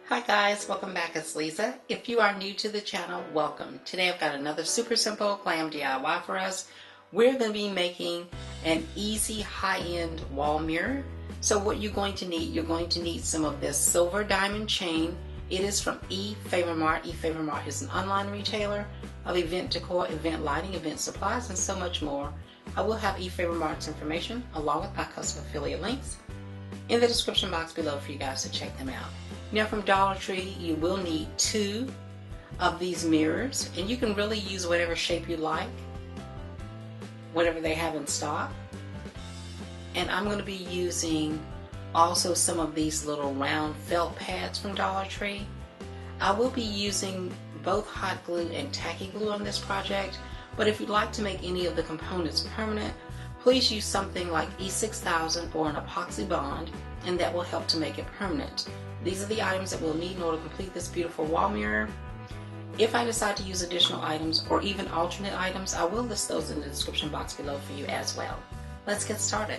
Hi guys, welcome back. It's Lisa. If you are new to the channel, welcome. Today I've got another super simple glam DIY for us. We're going to be making an easy high-end wall mirror. So what you're going to need some of this silver diamond chain. It is from Efavormart. Efavormart is an online retailer of event decor, event lighting, event supplies, and so much more. I will have Efavormart's information along with my custom affiliate links in the description box below for you guys to check them out. Now from Dollar Tree, you will need 2 of these mirrors, and you can really use whatever shape you like, whatever they have in stock. And I'm going to be using also some of these little round felt pads from Dollar Tree. I will be using both hot glue and tacky glue on this project, but if you'd like to make any of the components permanent, please use something like E6000 or an epoxy bond, and that will help to make it permanent. These are the items that we'll need in order to complete this beautiful wall mirror. If I decide to use additional items or even alternate items, I will list those in the description box below for you as well. Let's get started.